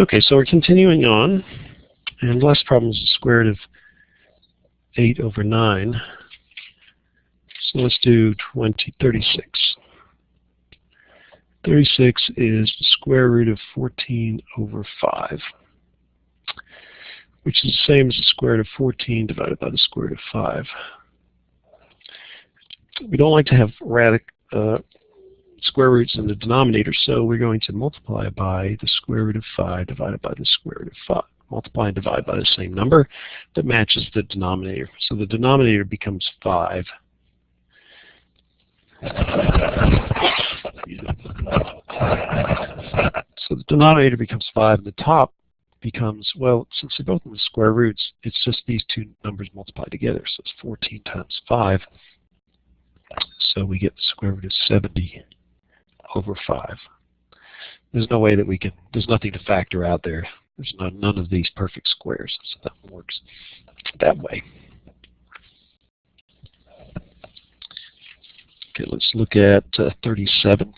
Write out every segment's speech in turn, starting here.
Okay, so we're continuing on, and the last problem is the square root of 8 over 9. So let's do 36. 36 is the square root of 14 over 5, which is the same as the square root of 14 divided by the square root of 5. We don't like to have square roots in the denominator, so we're going to multiply by the square root of 5 divided by the square root of 5. Multiply and divide by the same number that matches the denominator. So the denominator becomes 5. So the denominator becomes 5, and the top becomes, well, since they're both in the square roots, it's just these two numbers multiplied together. So it's 14 times 5. So we get the square root of 70 over 5. There's no way that we can, there's nothing to factor out there. There's none of these perfect squares, so that works that way. Okay, let's look at 37.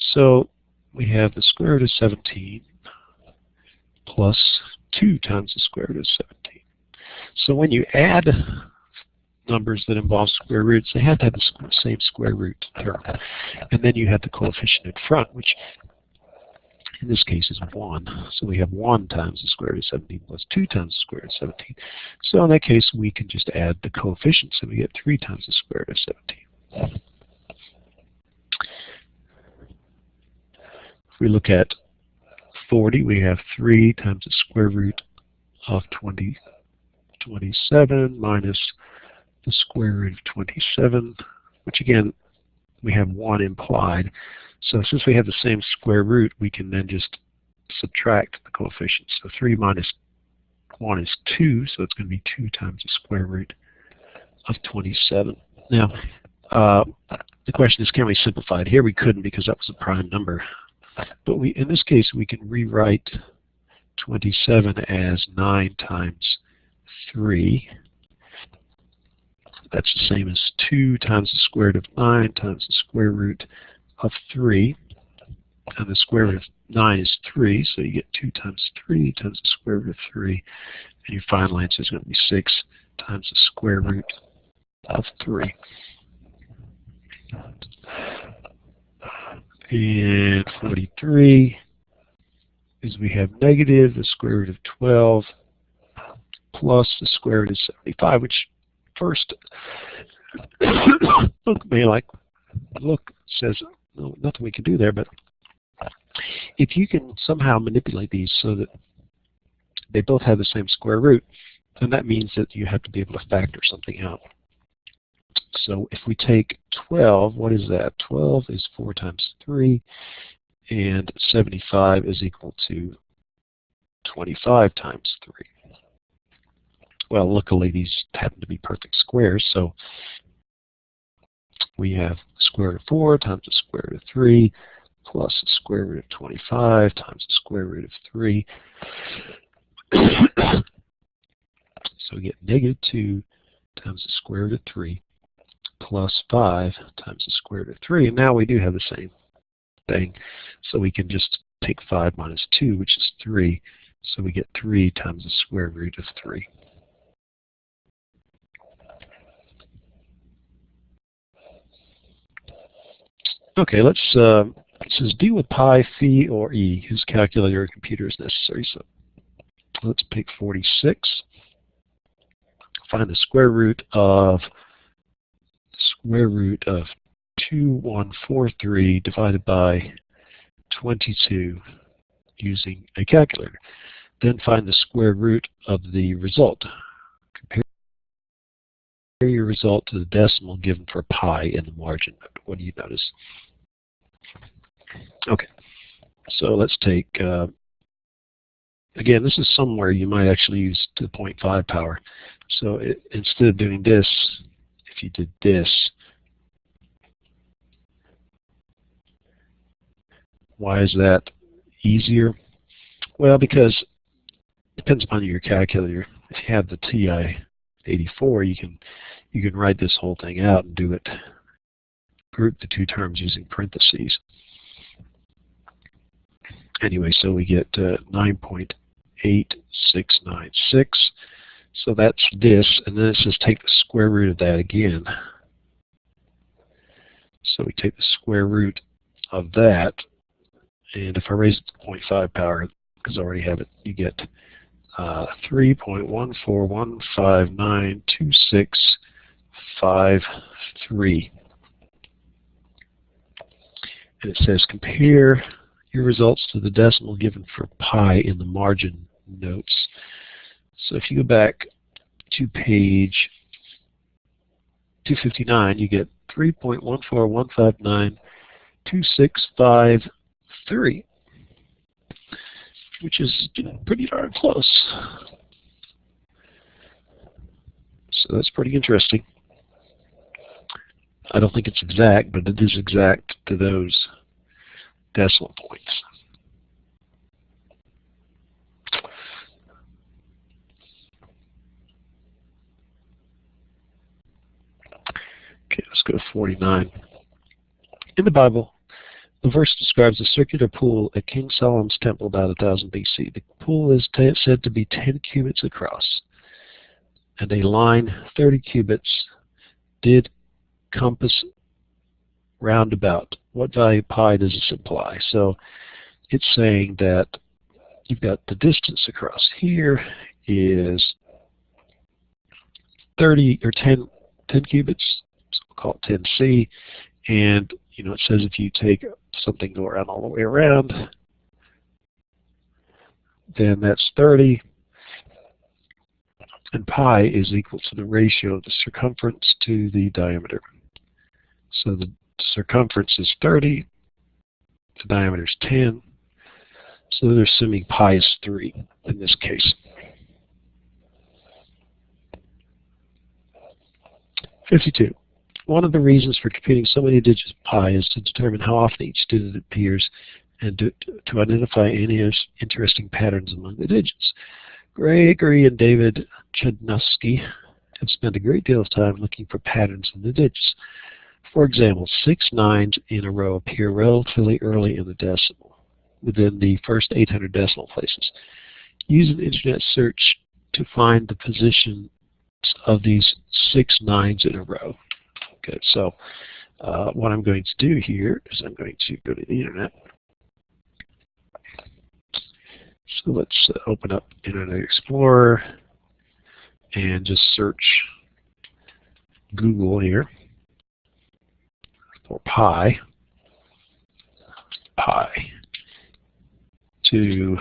So we have the square root of 17 plus 2 times the square root of 17. So when you add numbers that involve square roots, they have to have the same square root term. And then you have the coefficient in front, which in this case is 1. So we have 1 times the square root of 17 plus 2 times the square root of 17. So in that case, we can just add the coefficients, and we get 3 times the square root of 17. If we look at 40, we have 3 times the square root of 27 minus the square root of 27, which again, we have 1 implied. So since we have the same square root, we can then just subtract the coefficients. So 3 minus 1 is 2, so it's going to be 2 times the square root of 27. Now, the question is, can we simplify it? Here we couldn't because that was a prime number. But in this case, we can rewrite 27 as 9 times 3. That's the same as 2 times the square root of 9 times the square root of 3. And the square root of 9 is 3, so you get 2 times 3 times the square root of 3. And your final answer is going to be 6 times the square root of 3. And 43 is we have negative the square root of 12 plus the square root of 75, which first look says no, nothing we can do there, but if you can somehow manipulate these so that they both have the same square root, then that means that you have to be able to factor something out. So if we take 12, what is that? 12 is 4 times 3, and 75 is equal to 25 times 3. Well, luckily these happen to be perfect squares, so we have the square root of 4 times the square root of 3 plus the square root of 25 times the square root of 3. So we get negative 2 times the square root of 3 plus 5 times the square root of 3. And now we do have the same thing. So we can just take 5 minus 2, which is 3. So we get 3 times the square root of 3. Okay, let's, it says deal with pi, phi, or e, whose calculator or computer is necessary. So let's pick 46. Find the square root of 2143 divided by 22 using a calculator. Then find the square root of the result. Compare your result to the decimal given for pi in the margin. What do you notice? Okay, so let's take, again, this is somewhere you might actually use to the 0.5 power. So instead of doing this, if you did this, why is that easier? Well, because it depends upon your calculator. If you have the TI-84, you can write this whole thing out and do it, group the two terms using parentheses. Anyway, so we get 9.8696. So that's this, and then it says take the square root of that again. So we take the square root of that, and if I raise it to 0.5 power, because I already have it, you get 3.141592653. And it says compare your results to the decimal given for pi in the margin notes. So if you go back to page 259, you get 3.141592653, which is pretty darn close. So that's pretty interesting. I don't think it's exact, but it is exact to those decimal points. Okay, let's go to 49. In the Bible, the verse describes a circular pool at King Solomon's temple about 1000 BC. The pool is said to be 10 cubits across, and a line 30 cubits did compass roundabout. What value pi does this imply? So it's saying that you've got the distance across here is 30 or 10 cubits, so we'll call it 10c, and it says if you take something, go around all the way around, then that's 30, and pi is equal to the ratio of the circumference to the diameter. So the circumference is 30, the diameter is 10, so they're assuming pi is 3 in this case. 52. One of the reasons for computing so many digits of pi is to determine how often each digit appears and to identify any interesting patterns among the digits. Gregory and David Chudnovsky have spent a great deal of time looking for patterns in the digits. For example, 6 nines in a row appear relatively early in the decimal, within the first 800 decimal places. Use an internet search to find the positions of these 6 nines in a row. Okay, so what I'm going to do here is I'm going to go to the internet. So let's open up Internet Explorer and just search Google here for pi to,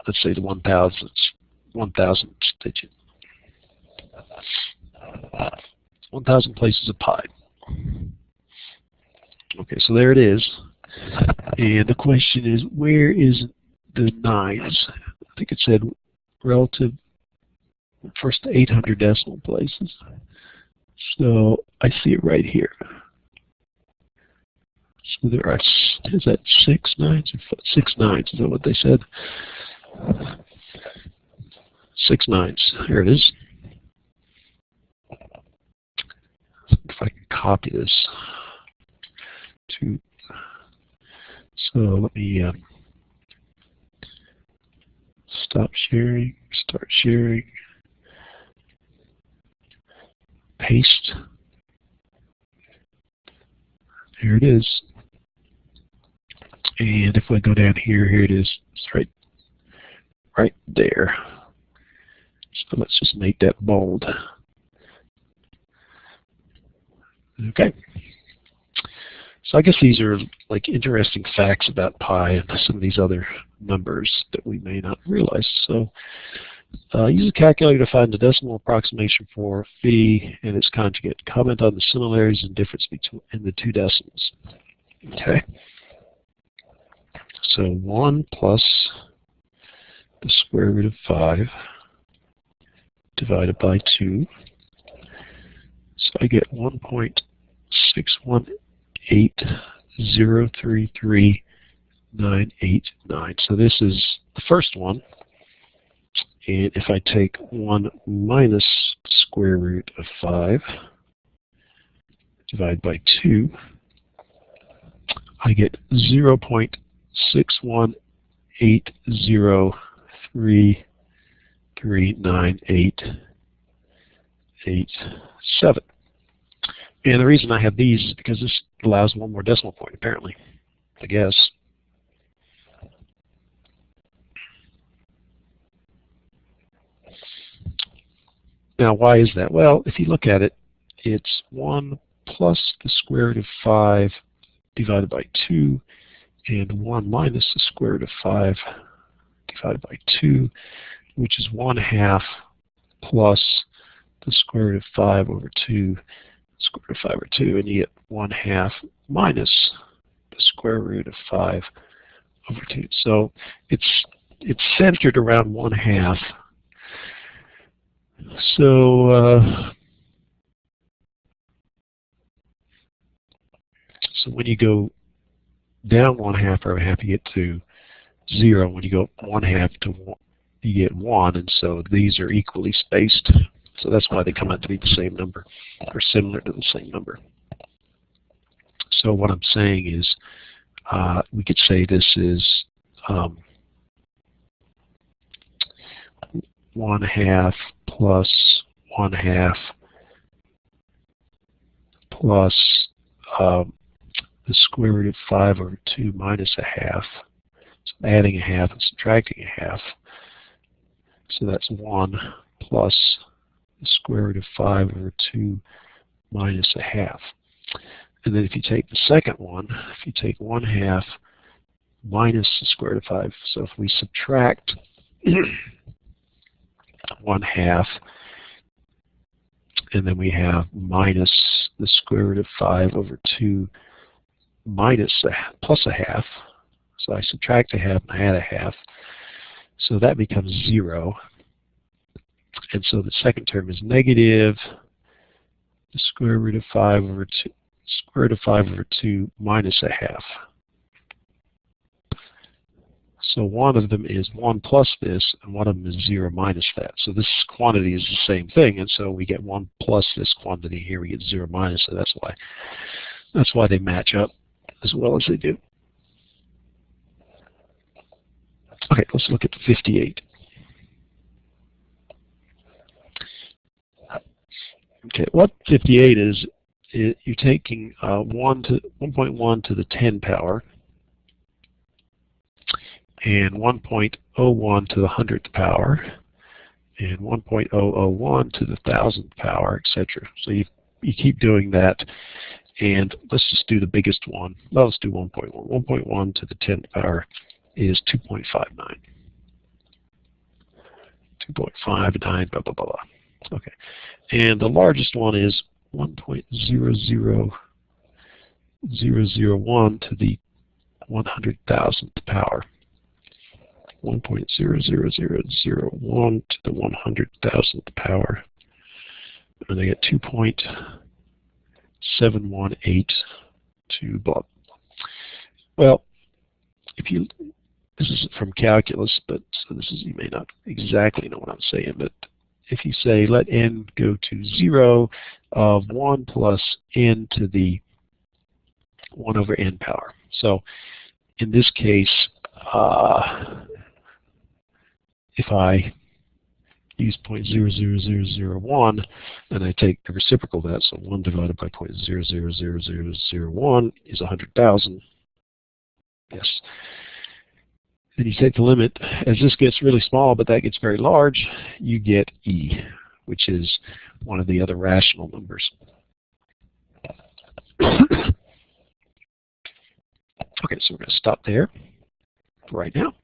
let's say, the 1000th digit. 1000 places of pi. Okay, so there it is. And the question is, where is the nines? I think it said relative first 800 decimal places. So I see it right here. So there are, is that 6 nines or 6 nines? Is that what they said? 6 nines. Here it is. If I can copy this to, so let me stop sharing, start sharing, paste. Here it is. And if I go down here, here it is. It's right there. So let's just make that bold. Okay. So I guess these are like interesting facts about pi and some of these other numbers that we may not realize. So use a calculator to find the decimal approximation for phi and its conjugate. Comment on the similarities and difference between the two decimals. Okay. So 1 plus the square root of 5 divided by 2. So I get 1.618033989. So this is the first one. And if I take 1 minus the square root of 5 divided by 2, I get 0.0 61803398887. And the reason I have these is because this allows one more decimal point, apparently, I guess. Now, why is that? Well, if you look at it, it's 1 plus the square root of 5 divided by 2, and 1 minus the square root of 5 divided by 2, which is 1/2 plus the square root of 5 over 2, square root of 5 over 2, and you get 1/2 minus the square root of 5 over 2. So it's centered around 1/2. So so when you go down 1/2 or 1/2, you get to 0. When you go 1/2 to 1, you get 1, and so these are equally spaced. So that's why they come out to be the same number, or similar to the same number. So what I'm saying is, we could say this is 1/2 plus 1/2 plus the square root of 5 over 2 minus 1/2. So adding 1/2 and subtracting 1/2. So that's 1 plus the square root of 5 over 2 minus 1/2. And then if you take the second one, if you take 1/2 minus the square root of 5, so if we subtract 1/2, and then we have minus the square root of 5 over 2 minus plus 1/2. So I subtract 1/2 and add 1/2. So that becomes 0. And so the second term is negative the square root of 5 over 2, square root of 5 over 2 minus 1/2. So one of them is 1 plus this, and one of them is 0 minus that. So this quantity is the same thing, and so we get 1 plus this quantity. Here we get 0 minus, so that's why they match up as well as they do. Okay, let's look at 58. Okay, what 58 is you're taking 1.1 to the 10 power and 1.01 to the 100th power and 1.001 to the 1000th power, etc. So you keep doing that, and let's just do the biggest one. Well, let's do 1.1. 1.1 to the 10th power is 2.59. 2.59, blah, blah, blah, blah. Okay. And the largest one is 1.00001 to the 100,000th power. 1.00001 to the 100,000th power. And I get 2.718 blah. Well, if you, this is from calculus, but so this is, you may not exactly know what I'm saying, but if you say let n go to 0 of 1 plus n to the 1 over n power. So in this case, if I use 0.00001, and I take the reciprocal of that, so 1 divided by 0.000001 is 100,000. Yes. Then you take the limit. As this gets really small, but that gets very large, you get e, which is one of the other rational numbers. Okay, so we're going to stop there for right now.